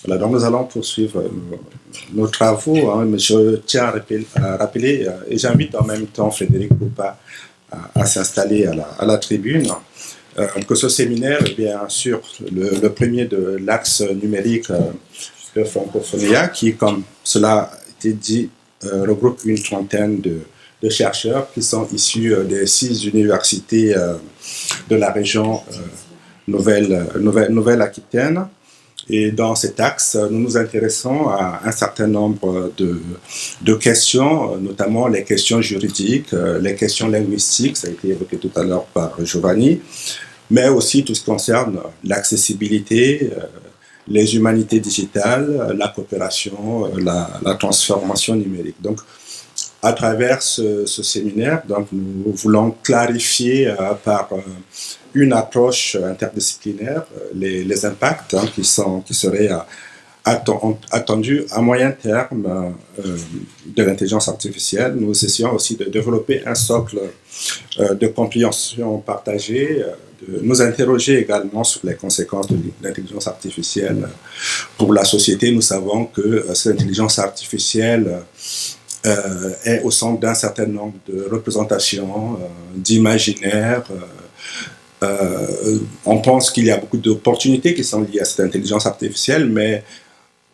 Voilà, donc nous allons poursuivre nos travaux, hein, mais je tiens à rappeler et j'invite en même temps Frédéric Poupa à s'installer à la tribune, que ce séminaire est bien sûr le premier de l'axe numérique de Francophonia, qui, comme cela a été dit, regroupe une trentaine de chercheurs qui sont issus des 6 universités de la région Nouvelle-Aquitaine. Et dans cet axe, nous nous intéressons à un certain nombre de questions, notamment les questions juridiques, les questions linguistiques, ça a été évoqué tout à l'heure par Giovanni, mais aussi tout ce qui concerne l'accessibilité, les humanités digitales, la coopération, la transformation numérique. Donc, à travers ce séminaire, donc, nous voulons clarifier par une approche interdisciplinaire les impacts qui seraient attendus à moyen terme de l'intelligence artificielle. Nous essayons aussi de développer un socle de compréhension partagée, de nous interroger également sur les conséquences de l'intelligence artificielle pour la société. Nous savons que cette intelligence artificielle est au centre d'un certain nombre de représentations, d'imaginaires. On pense qu'il y a beaucoup d'opportunités qui sont liées à cette intelligence artificielle, mais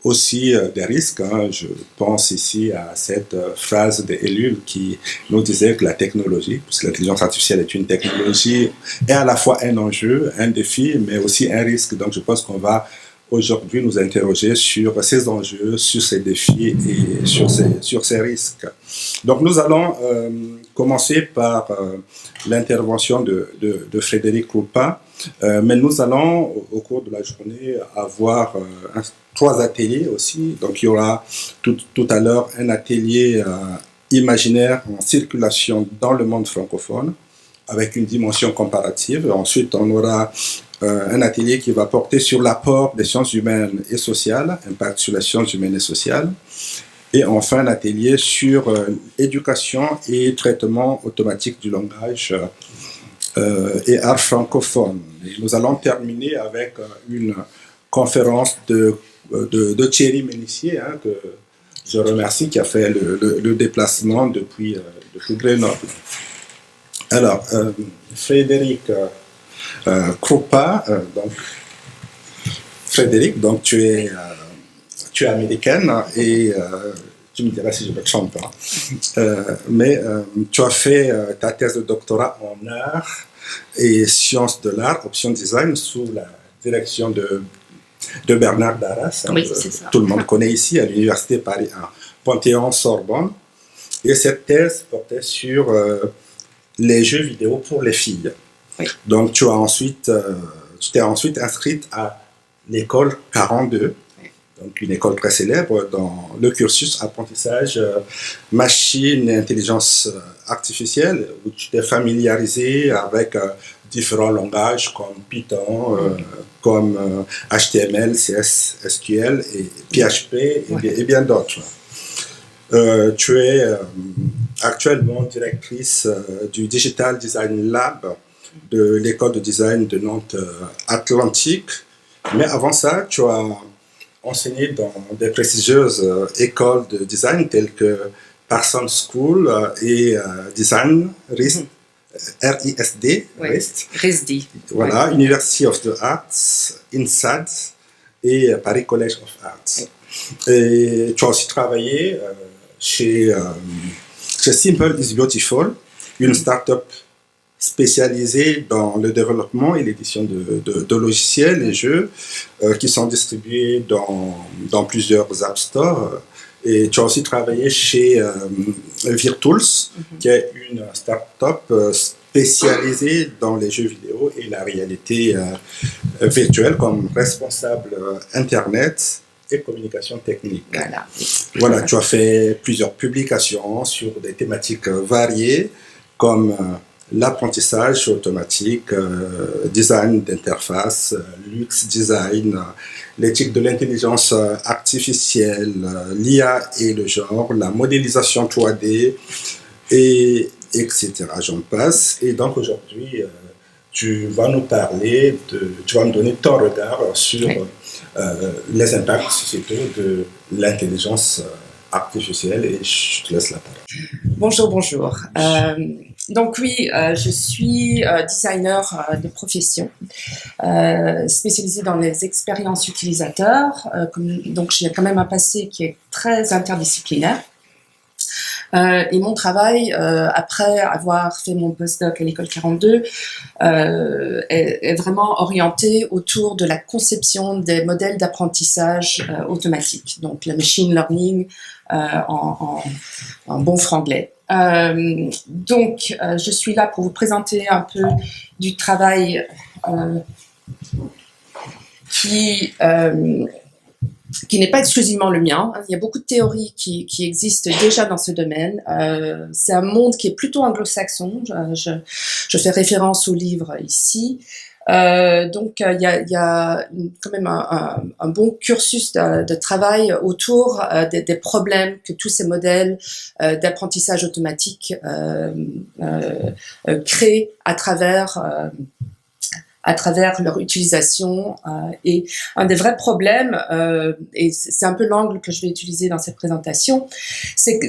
aussi des risques. Hein. Je pense ici à cette phrase d'Ellul qui nous disait que la technologie, parce que l'intelligence artificielle est une technologie, est à la fois un enjeu, un défi, mais aussi un risque. Donc je pense qu'on va aujourd'hui nous interroger sur ces enjeux, sur ces défis et sur ces risques. Donc nous allons commencer par l'intervention de Frédéric Poupa, mais nous allons au cours de la journée avoir 3 ateliers aussi. Donc il y aura tout à l'heure un atelier imaginaire en circulation dans le monde francophone avec une dimension comparative. Ensuite on aura un atelier qui va porter sur l'apport des sciences humaines et sociales, impact sur les sciences humaines et sociales. Et enfin, un atelier sur éducation et traitement automatique du langage et art francophone. Et nous allons terminer avec une conférence de Thierry Ménissier, hein, que je remercie, qui a fait le déplacement depuis Grenoble. Alors, Frédéric Poupa, donc Frédéric, donc tu es américaine et tu me diras si je ne me trompe pas, mais tu as fait ta thèse de doctorat en art et sciences de l'art, option design, sous la direction de Bernard Darras, oui, c'est ça. Tout le monde connaît ici à l'université Paris 1, Panthéon-Sorbonne. Et cette thèse portait sur les jeux vidéo pour les filles. Oui. Donc tu t'es ensuite inscrite à l'école 42, oui. Donc une école très célèbre dans le cursus apprentissage machine et intelligence artificielle, où tu t'es familiarisé avec différents langages comme Python, comme HTML, CS, SQL et PHP et bien d'autres. Tu es actuellement directrice du Digital Design Lab de l'école de design de Nantes Atlantique. Mais avant ça, tu as enseigné dans des prestigieuses écoles de design telles que Parsons School et Design RISD. RISD. Voilà, ouais. University of the Arts, INSAD et Paris College of Arts. Ouais. Et tu as aussi travaillé chez Simple is Beautiful, une start-up spécialisée dans le développement et l'édition de logiciels et jeux qui sont distribués dans plusieurs App Store. Et tu as aussi travaillé chez Virtools, qui est une start-up spécialisé dans les jeux vidéo et la réalité virtuelle comme responsable Internet et communication technique. Voilà. Voilà, tu as fait plusieurs publications sur des thématiques variées comme l'apprentissage automatique, design d'interface, l'UX design, l'éthique de l'intelligence artificielle, l'IA et le genre, la modélisation 3D, et etc. J'en passe. Et donc aujourd'hui, tu vas nous parler, tu vas nous donner ton regard sur les impacts sociétaux de l'intelligence artificielle, et je te laisse la parole. Bonjour, bonjour. Donc oui, je suis designer de profession, spécialisée dans les expériences utilisateurs. Donc j'ai quand même un passé qui est très interdisciplinaire. Et mon travail, après avoir fait mon postdoc à l'école 42, est vraiment orienté autour de la conception des modèles d'apprentissage automatique, donc le machine learning en bon franglais. Donc, je suis là pour vous présenter un peu du travail qui n'est pas exclusivement le mien. Il y a beaucoup de théories qui existent déjà dans ce domaine. C'est un monde qui est plutôt anglo-saxon. Je fais référence au livre ici. Donc, il y a quand même un bon cursus de travail autour des problèmes que tous ces modèles d'apprentissage automatique créent à travers leur utilisation. Et un des vrais problèmes, et c'est un peu l'angle que je vais utiliser dans cette présentation, c'est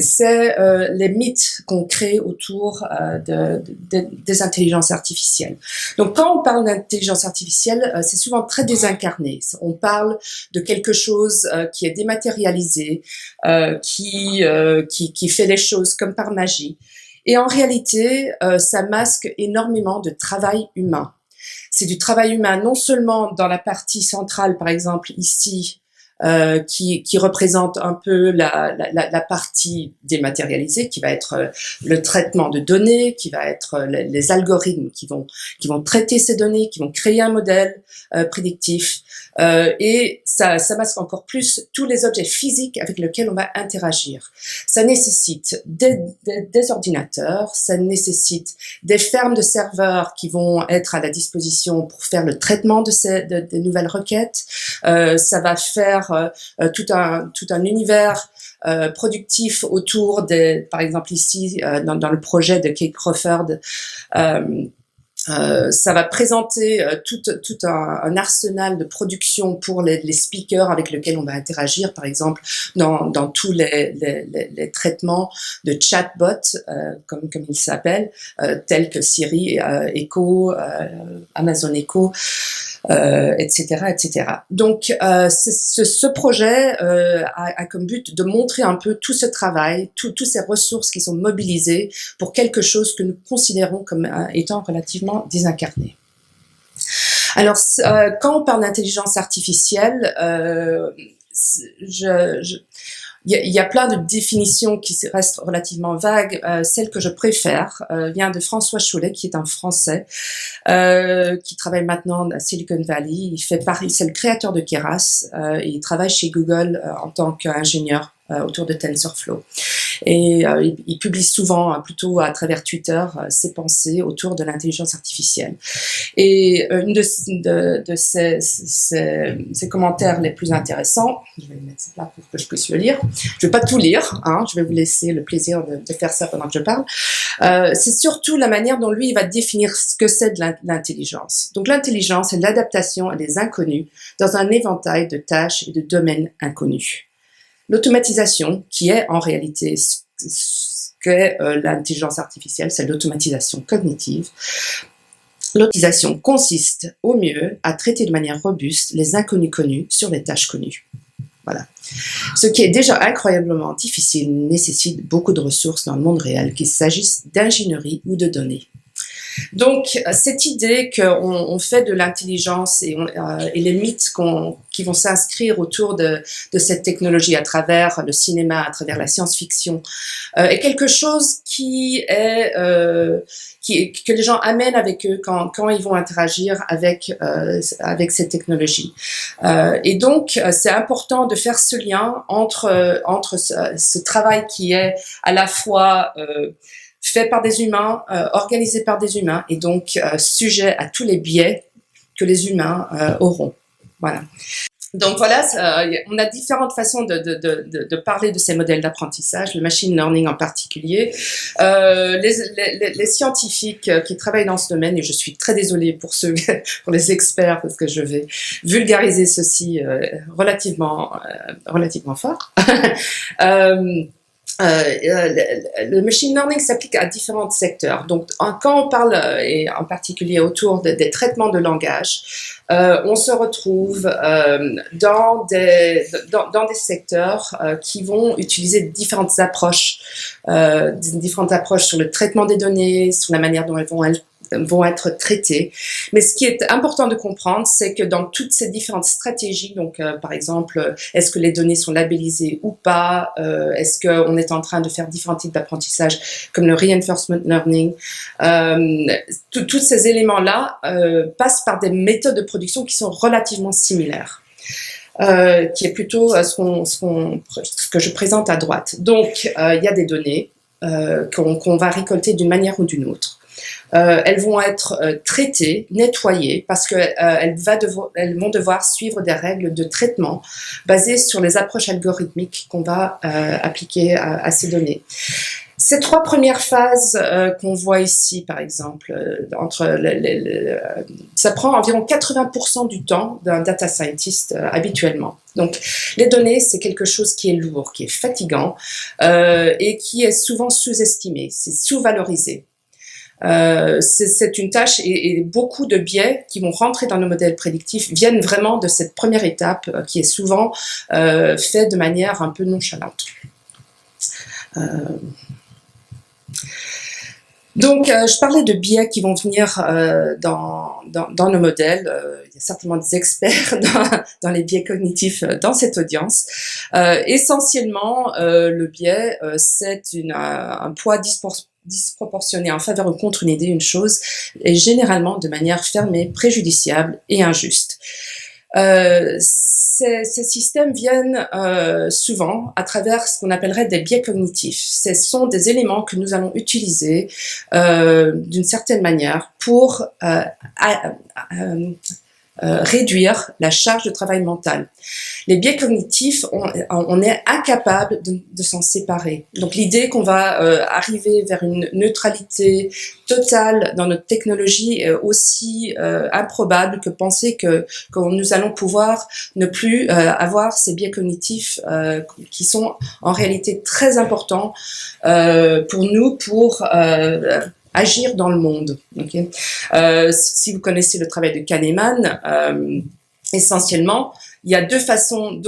les mythes qu'on crée autour des intelligences artificielles. Donc quand on parle d'intelligence artificielle, c'est souvent très désincarné. On parle de quelque chose qui est dématérialisé, qui fait les choses comme par magie. Et en réalité, ça masque énormément de travail humain. C'est du travail humain, non seulement dans la partie centrale, par exemple ici, qui représente un peu la partie dématérialisée, qui va être le traitement de données, qui va être les algorithmes qui vont traiter ces données, qui vont créer un modèle prédictif. Et ça masque encore plus tous les objets physiques avec lesquels on va interagir. Ça nécessite des ordinateurs, ça nécessite des fermes de serveurs qui vont être à la disposition pour faire le traitement de nouvelles requêtes. Ça va faire tout un univers productif autour par exemple ici dans le projet de Kate Crawford. Ça va présenter tout un arsenal de production pour les speakers avec lesquels on va interagir, par exemple dans tous les traitements de chatbots, comme ils s'appellent, tels que Siri, Echo, Amazon Echo, etc., etc. Donc, ce projet a comme but de montrer un peu tout ce travail, toutes ces ressources qui sont mobilisées pour quelque chose que nous considérons comme étant relativement désincarné. Alors, quand on parle d'intelligence artificielle, il y a plein de définitions qui restent relativement vagues. Celle que je préfère vient de François Chollet, qui est un Français, qui travaille maintenant à Silicon Valley. C'est le créateur de Keras, et il travaille chez Google en tant qu'ingénieur autour de TensorFlow. Et il publie souvent, plutôt à travers Twitter, ses pensées autour de l'intelligence artificielle. Et une de ses commentaires les plus intéressants, je vais le mettre là pour que je puisse le lire. Je vais pas tout lire, je vais vous laisser le plaisir de faire ça pendant que je parle. C'est surtout la manière dont lui il va définir ce que c'est de l'intelligence. Donc l'intelligence, c'est l'adaptation à des inconnus dans un éventail de tâches et de domaines inconnus. L'automatisation, qui est en réalité ce qu'est l'intelligence artificielle, c'est l'automatisation cognitive. L'automatisation consiste au mieux à traiter de manière robuste les inconnus connus sur les tâches connues. Voilà. Ce qui est déjà incroyablement difficile nécessite beaucoup de ressources dans le monde réel, qu'il s'agisse d'ingénierie ou de données. Donc, cette idée qu'on fait de l'intelligence et les mythes qui vont s'inscrire autour de cette technologie à travers le cinéma, à travers la science-fiction, est quelque chose que les gens amènent avec eux quand ils vont interagir avec cette technologie. Et donc, c'est important de faire ce lien entre ce travail qui est à la fois fait par des humains, organisé par des humains, et donc sujet à tous les biais que les humains auront. Voilà. Donc voilà, on a différentes façons de parler de ces modèles d'apprentissage, le machine learning en particulier. Les scientifiques qui travaillent dans ce domaine, et je suis très désolée pour les experts, parce que je vais vulgariser ceci relativement fort. Le machine learning s'applique à différents secteurs. Donc, quand on parle, et en particulier autour des traitements de langage, on se retrouve dans des secteurs qui vont utiliser différentes approches sur le traitement des données, sur la manière dont elles vont être traitées. Mais ce qui est important de comprendre, c'est que dans toutes ces différentes stratégies, donc par exemple, est-ce que les données sont labellisées ou pas, est-ce qu'on est en train de faire différents types d'apprentissage comme le reinforcement learning, tous ces éléments-là passent par des méthodes de production qui sont relativement similaires. Qui est plutôt ce que je présente à droite. Donc, il y a des données qu'on va récolter d'une manière ou d'une autre. Elles vont être traitées, nettoyées, parce qu'elles vont devoir suivre des règles de traitement basées sur les approches algorithmiques qu'on va appliquer à ces données. Ces trois premières phases qu'on voit ici, par exemple, ça prend environ 80% du temps d'un data scientist habituellement. Donc, les données, c'est quelque chose qui est lourd, qui est fatigant et qui est souvent sous-estimé, c'est sous-valorisé. C'est une tâche et beaucoup de biais qui vont rentrer dans nos modèles prédictifs viennent vraiment de cette première étape qui est souvent faite de manière un peu nonchalante. Donc, je parlais de biais qui vont venir dans nos modèles. Il y a certainement des experts dans les biais cognitifs dans cette audience. Essentiellement, le biais, c'est un poids disproportionné en faveur ou contre une idée, une chose, et généralement de manière fermée, préjudiciable et injuste. Ces systèmes viennent souvent à travers ce qu'on appellerait des biais cognitifs. Ce sont des éléments que nous allons utiliser d'une certaine manière pour réduire la charge de travail mental. Les biais cognitifs, on est incapable de s'en séparer. Donc l'idée qu'on va arriver vers une neutralité totale dans notre technologie est aussi improbable que penser que nous allons pouvoir ne plus avoir ces biais cognitifs qui sont en réalité très importants pour nous, pour agir dans le monde. Okay. Si vous connaissez le travail de Kahneman, essentiellement, il y a deux façons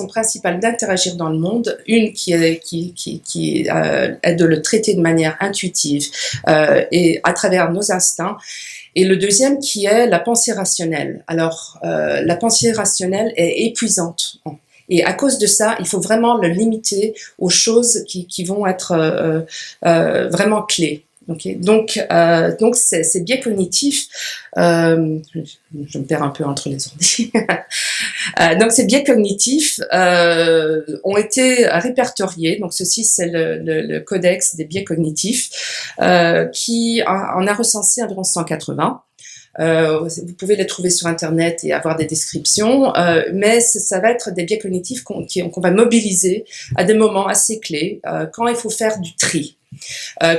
principales d'interagir dans le monde. Une qui est de le traiter de manière intuitive et à travers nos instincts. Et le deuxième qui est la pensée rationnelle. Alors, la pensée rationnelle est épuisante. Et à cause de ça, il faut vraiment le limiter aux choses qui vont être vraiment clés. Okay. Donc ces biais cognitifs, je me perds un peu entre les ordi. Donc ces biais cognitifs ont été répertoriés. Donc ceci c'est le codex des biais cognitifs qui en a recensé environ 180. Vous pouvez les trouver sur Internet et avoir des descriptions, mais ça va être des biais cognitifs qu'on va mobiliser à des moments assez clés, quand il faut faire du tri.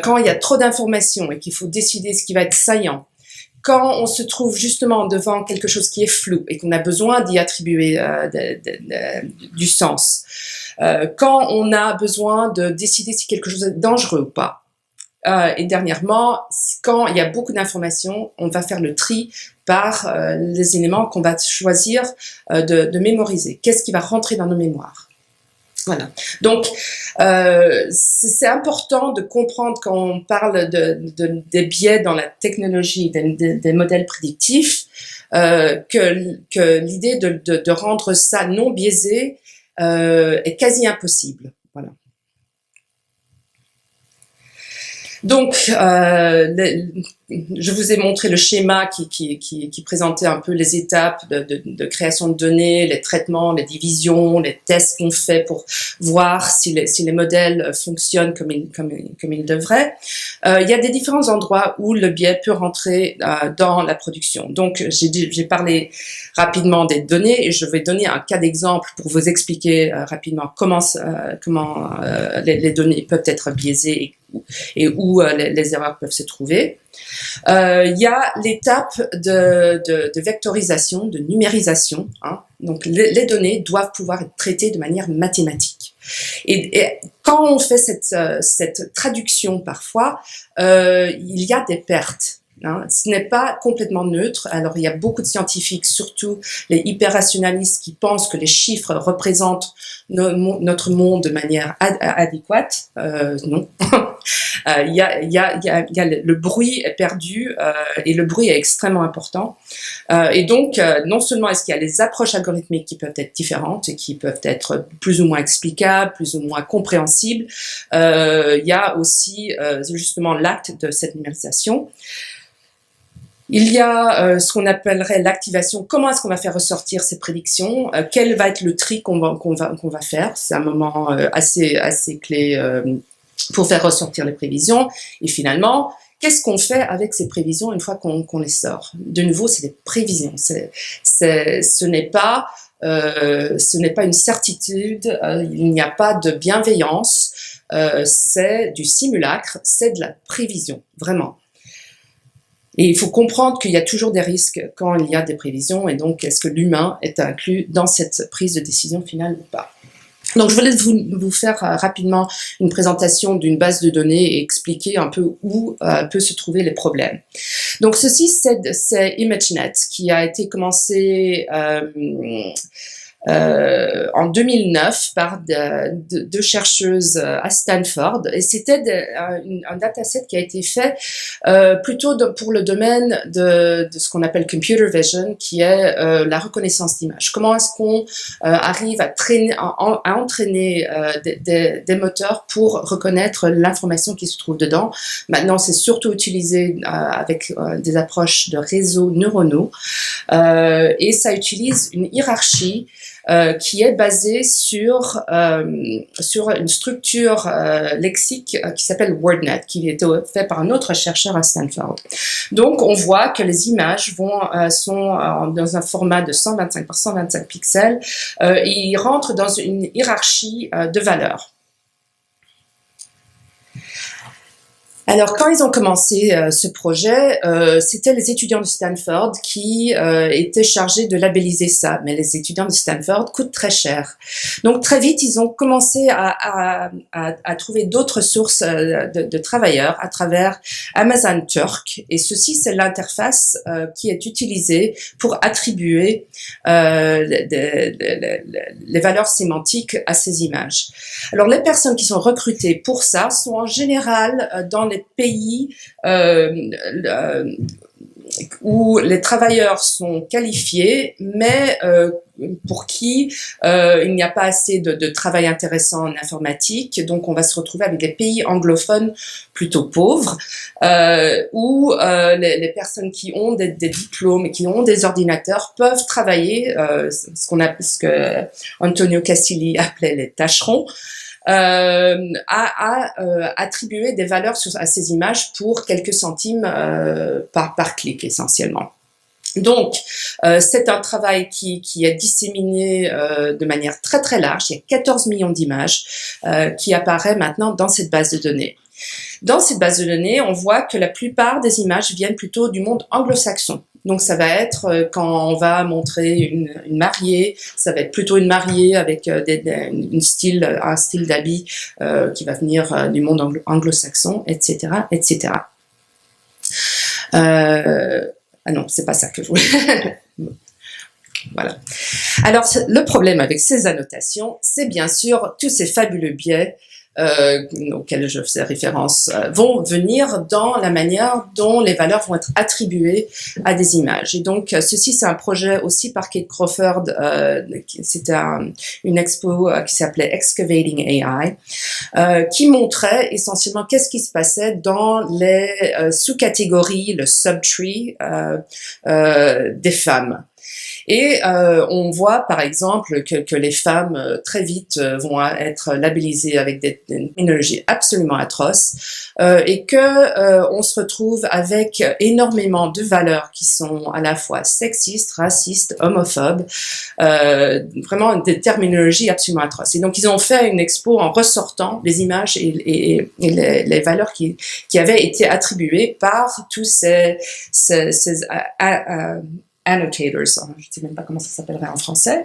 Quand il y a trop d'informations et qu'il faut décider ce qui va être saillant, quand on se trouve justement devant quelque chose qui est flou et qu'on a besoin d'y attribuer du sens, quand on a besoin de décider si quelque chose est dangereux ou pas, et dernièrement, quand il y a beaucoup d'informations, on va faire le tri par les éléments qu'on va choisir de mémoriser. Qu'est-ce qui va rentrer dans nos mémoires ? Voilà. Donc, c'est important de comprendre quand on parle des biais dans la technologie, des modèles prédictifs, que l'idée de rendre ça non biaisé est quasi impossible. Voilà. Donc, je vous ai montré le schéma qui présentait un peu les étapes de création de données, les traitements, les divisions, les tests qu'on fait pour voir si les modèles fonctionnent comme ils devraient. Il y a des différents endroits où le biais peut rentrer dans la production. Donc, j'ai parlé rapidement des données et je vais donner un cas d'exemple pour vous expliquer rapidement comment les données peuvent être biaisées et où les erreurs peuvent se trouver. Il y a l'étape de vectorisation, de numérisation. Hein. Donc, les données doivent pouvoir être traitées de manière mathématique. Et quand on fait cette traduction, parfois, il y a des pertes. Hein. Ce n'est pas complètement neutre. Alors, il y a beaucoup de scientifiques, surtout les hyper-rationalistes, qui pensent que les chiffres représentent notre monde de manière adéquate. Non. Le bruit est perdu et le bruit est extrêmement important. Et donc, non seulement est-ce qu'il y a les approches algorithmiques qui peuvent être différentes et qui peuvent être plus ou moins explicables, plus ou moins compréhensibles, il y a aussi justement l'acte de cette numérisation. Il y a ce qu'on appellerait l'activation. Comment est-ce qu'on va faire ressortir ces prédictions? Quel va être le tri qu'on va faire? C'est un moment assez clé pour faire ressortir les prévisions. Et finalement, qu'est-ce qu'on fait avec ces prévisions une fois qu'on les sort? De nouveau, c'est des prévisions. Ce n'est pas une certitude. Il n'y a pas de bienveillance. C'est du simulacre. C'est de la prévision, vraiment. Et il faut comprendre qu'il y a toujours des risques quand il y a des prévisions, et donc est-ce que l'humain est inclus dans cette prise de décision finale ou pas. Donc je voulais vous faire rapidement une présentation d'une base de données et expliquer un peu où peuvent se trouver les problèmes. Donc ceci, c'est ImageNet qui a été commencé en 2009 par deux chercheuses à Stanford, et c'était un dataset qui a été fait plutôt pour le domaine de ce qu'on appelle computer vision, qui est la reconnaissance d'images. Comment est-ce qu'on arrive à entraîner des moteurs pour reconnaître l'information qui se trouve dedans. Maintenant, c'est surtout utilisé avec des approches de réseaux neuronaux, et ça utilise une hiérarchie qui est basée sur une structure lexique qui s'appelle WordNet, qui a été fait par un autre chercheur à Stanford. Donc, on voit que les images sont dans un format de 125 par 125 pixels et ils rentrent dans une hiérarchie de valeurs. Alors, quand ils ont commencé ce projet, c'était les étudiants de Stanford qui étaient chargés de labelliser ça. Mais les étudiants de Stanford coûtent très cher. Donc, très vite, ils ont commencé à trouver d'autres sources de travailleurs à travers Amazon Turk. Et ceci, c'est l'interface qui est utilisée pour attribuer les valeurs sémantiques à ces images. Alors, les personnes qui sont recrutées pour ça sont en général dans les pays où les travailleurs sont qualifiés, mais pour qui il n'y a pas assez de travail intéressant en informatique. Donc, on va se retrouver avec des pays anglophones plutôt pauvres, où les personnes qui ont des diplômes et qui ont des ordinateurs peuvent travailler, ce que Antonio Casilli appelait les tâcherons, attribuer des valeurs à ces images pour quelques centimes par clic essentiellement. Donc, c'est un travail qui est disséminé de manière très très large. Il y a 14 millions d'images qui apparaissent maintenant dans cette base de données. Dans cette base de données, on voit que la plupart des images viennent plutôt du monde anglo-saxon. Donc, ça va être quand on va montrer une mariée, ça va être plutôt une mariée avec un style d'habit qui va venir du monde anglo-saxon, etc., etc. Ah non, c'est pas ça que je voulais. Voilà. Alors, le problème avec ces annotations, c'est bien sûr tous ces fabuleux biais auxquels je faisais référence vont venir dans la manière dont les valeurs vont être attribuées à des images. Et donc, ceci, c'est un projet aussi par Kate Crawford. C'était une expo qui s'appelait Excavating AI, qui montrait essentiellement qu'est-ce qui se passait dans les sous-catégories, le subtree des femmes. Et on voit par exemple que les femmes très vite vont être labellisées avec des terminologies absolument atroces et que on se retrouve avec énormément de valeurs qui sont à la fois sexistes, racistes, homophobes, vraiment des terminologies absolument atroces. Et donc ils ont fait une expo en ressortant les images et les valeurs qui avaient été attribuées par tous ces annotators, je ne sais même pas comment ça s'appellerait en français,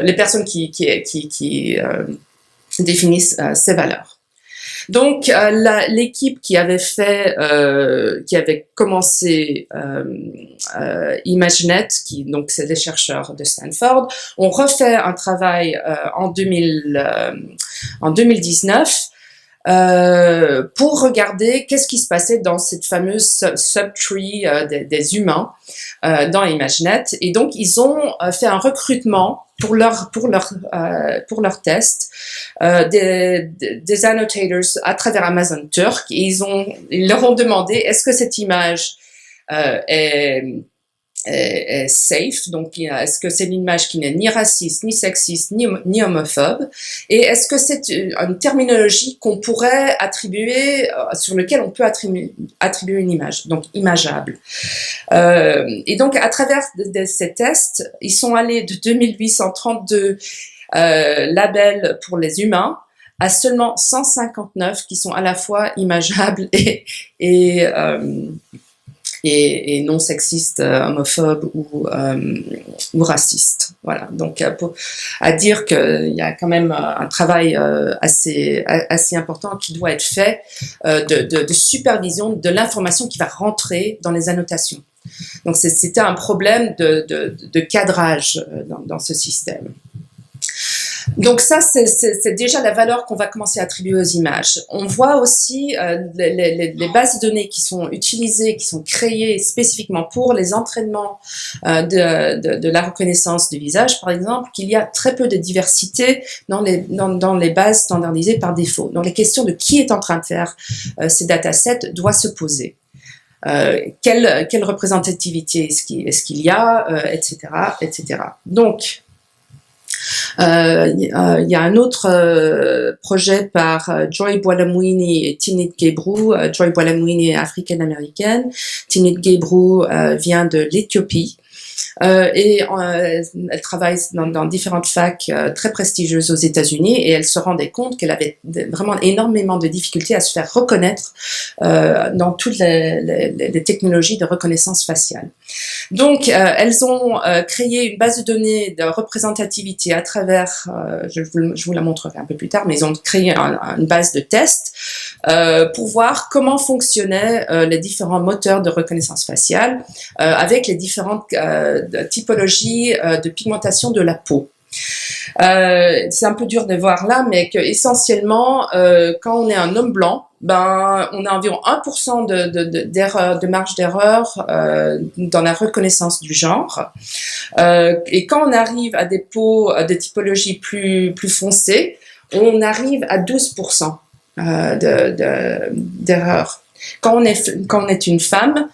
les personnes qui définissent ces valeurs. Donc l'équipe qui avait commencé ImageNet, donc c'est des chercheurs de Stanford, ont refait un travail en 2019. Pour regarder qu'est-ce qui se passait dans cette fameuse subtree des humains dans ImageNet. Et donc, ils ont fait un recrutement pour leur test des annotators à travers Amazon Turk. Et ils leur ont demandé est-ce que cette image est safe, donc est-ce que c'est une image qui n'est ni raciste, ni sexiste, ni homophobe, et est-ce que c'est une terminologie qu'on pourrait attribuer, sur lequel on peut attribuer une image, donc imageable. Et donc à travers ces tests, ils sont allés de 2832 labels pour les humains à seulement 159 qui sont à la fois imageables et non sexiste, homophobe ou raciste. Voilà. Donc, à dire qu'il y a quand même un travail assez important qui doit être fait de supervision de l'information qui va rentrer dans les annotations. Donc, c'était un problème de cadrage dans ce système. Donc ça, c'est déjà la valeur qu'on va commencer à attribuer aux images. On voit aussi les bases de données qui sont utilisées, qui sont créées spécifiquement pour les entraînements de la reconnaissance du visage, par exemple, qu'il y a très peu de diversité dans les bases standardisées par défaut. Donc les questions de qui est en train de faire ces datasets doivent se poser. Quelle représentativité est-ce qu'il y a, etc., etc. Donc, il y a un autre projet par Joy Buolamwini et Tinit Gebru. Joy Buolamwini est africaine-américaine. Tinit Gebru vient de l'Éthiopie. Et elle travaille dans différentes facs très prestigieuses aux États-Unis et elle se rendait compte qu'elle avait vraiment énormément de difficultés à se faire reconnaître dans toutes les technologies de reconnaissance faciale. Donc, elles ont créé une base de données de représentativité à travers, je vous la montrerai un peu plus tard, mais ils ont créé une base de tests pour voir comment fonctionnaient les différents moteurs de reconnaissance faciale avec les différentes typologie de pigmentation de la peau. C'est un peu dur de voir là, mais que essentiellement, quand on est un homme blanc, on a environ 1% de marge d'erreur dans la reconnaissance du genre. Et quand on arrive à des peaux de typologie plus foncée, on arrive à 12% d'erreur. Quand on est une femme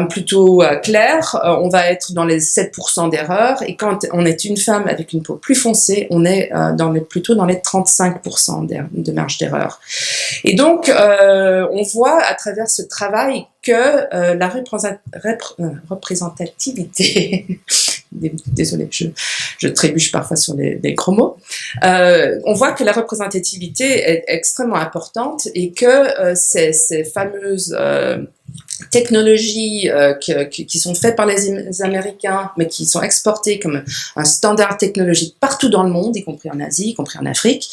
plutôt claire, on va être dans les 7% d'erreur, et quand on est une femme avec une peau plus foncée, on est plutôt dans les 35% de marge d'erreur. Et donc, on voit à travers ce travail que la représentativité désolée, je trébuche parfois sur les gros mots. On voit que la représentativité est extrêmement importante et que ces fameuses technologies qui sont faites par les Américains, mais qui sont exportées comme un standard technologique partout dans le monde, y compris en Asie, y compris en Afrique,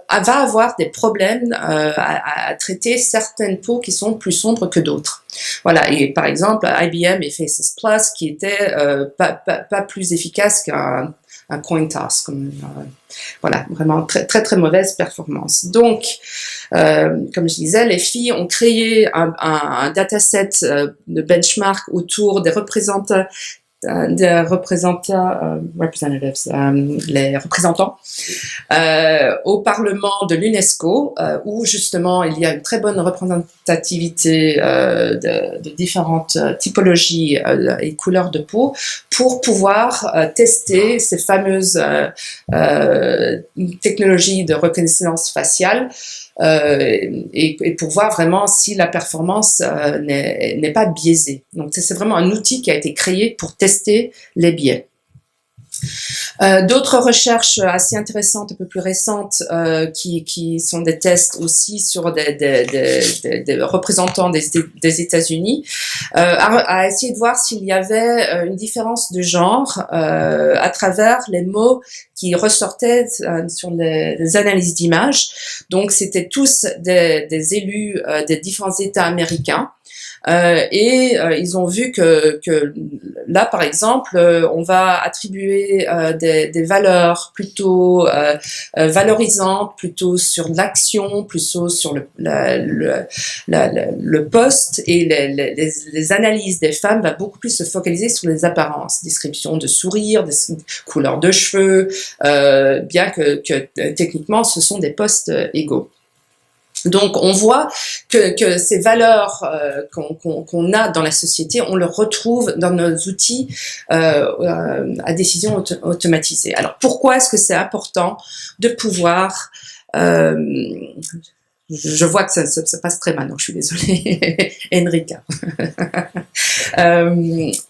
va avoir des problèmes à traiter certaines peaux qui sont plus sombres que d'autres. Voilà, et par exemple, IBM et Faces Plus qui étaient pas plus efficaces qu'un coin toss, voilà, vraiment très mauvaise performance. Donc, comme je disais, les filles ont créé un dataset de benchmark autour des représentants, les représentants au Parlement de l'UNESCO, où justement il y a une très bonne représentativité de différentes typologies et couleurs de peau pour pouvoir tester ces fameuses technologies de reconnaissance faciale et pour voir vraiment si la performance n'est pas biaisée. Donc c'est vraiment un outil qui a été créé pour tester les biais. D'autres recherches assez intéressantes, un peu plus récentes, qui sont des tests aussi sur des représentants des États-Unis, à essayer de voir s'il y avait une différence de genre à travers les mots qui ressortaient sur les analyses d'images. Donc, c'était tous des élus des différents États américains. Ils ont vu que là, par exemple, on va attribuer des valeurs plutôt valorisantes, plutôt sur l'action, plutôt sur le poste, et les analyses des femmes va beaucoup plus se focaliser sur les apparences, description de sourire, des couleurs de cheveux, bien que techniquement ce sont des postes égaux. Donc, on voit que ces valeurs qu'on a dans la société, on le retrouve dans nos outils à décision automatisée. Alors, pourquoi est-ce que c'est important de pouvoir... je vois que ça passe très mal, donc je suis désolée, Enrica.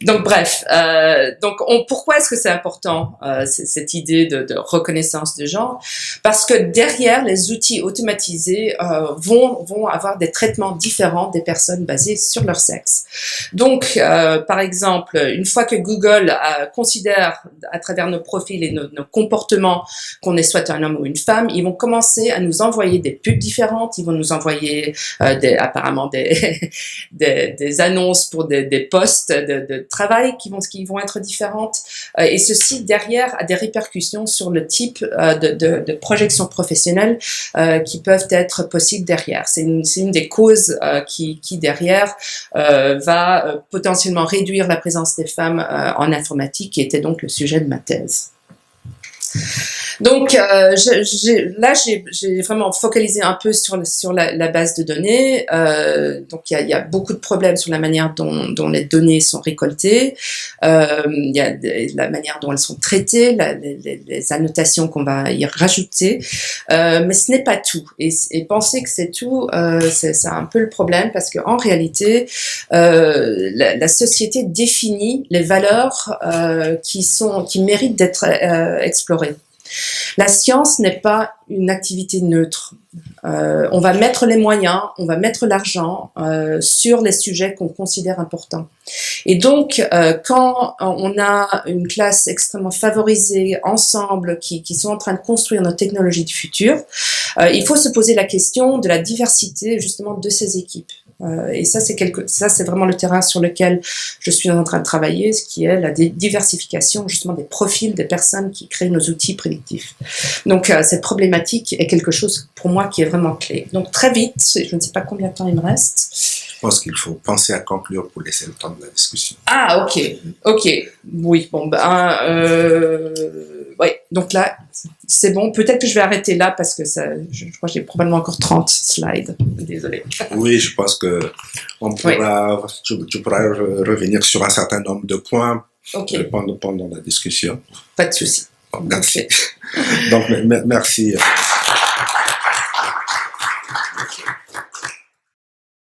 Donc bref, pourquoi est-ce que c'est important cette idée de reconnaissance de genre? Parce que derrière les outils automatisés vont avoir des traitements différents des personnes basés sur leur sexe. Donc par exemple, une fois que Google considère à travers nos profils et nos comportements qu'on est soit un homme ou une femme, ils vont commencer à nous envoyer des pubs différentes, ils vont nous envoyer apparemment des annonces pour des postes de travail qui vont être différentes, et ceci derrière a des répercussions sur le type de projection professionnelle qui peuvent être possibles derrière. C'est une des causes qui derrière va potentiellement réduire la présence des femmes en informatique, qui était donc le sujet de ma thèse. Donc j'ai vraiment focalisé un peu sur la base de données. Donc il y a beaucoup de problèmes sur la manière dont les données sont récoltées. Il y a la manière dont elles sont traitées, les annotations qu'on va y rajouter. Mais ce n'est pas tout. Et penser que c'est tout, c'est un peu le problème, parce qu'en réalité, la société définit les valeurs qui méritent d'être explorées. La science n'est pas une activité neutre. On va mettre les moyens, on va mettre l'argent sur les sujets qu'on considère importants. Et donc, quand on a une classe extrêmement favorisée ensemble, qui sont en train de construire nos technologies du futur, il faut se poser la question de la diversité justement de ces équipes. Et ça, c'est vraiment le terrain sur lequel je suis en train de travailler, ce qui est la diversification justement des profils des personnes qui créent nos outils prédictifs. Donc, cette problématique est quelque chose pour moi qui est vraiment clé. Donc, très vite, je ne sais pas combien de temps il me reste. Je pense qu'il faut penser à conclure pour laisser le temps de la discussion. Ah, ok. Oui, bon, ouais, donc là, c'est bon. Peut-être que je vais arrêter là parce que je crois que j'ai probablement encore 30 slides. Désolée. Oui, je pense que tu pourras revenir sur un certain nombre de points pendant la discussion. Pas de souci. Merci. Donc, merci.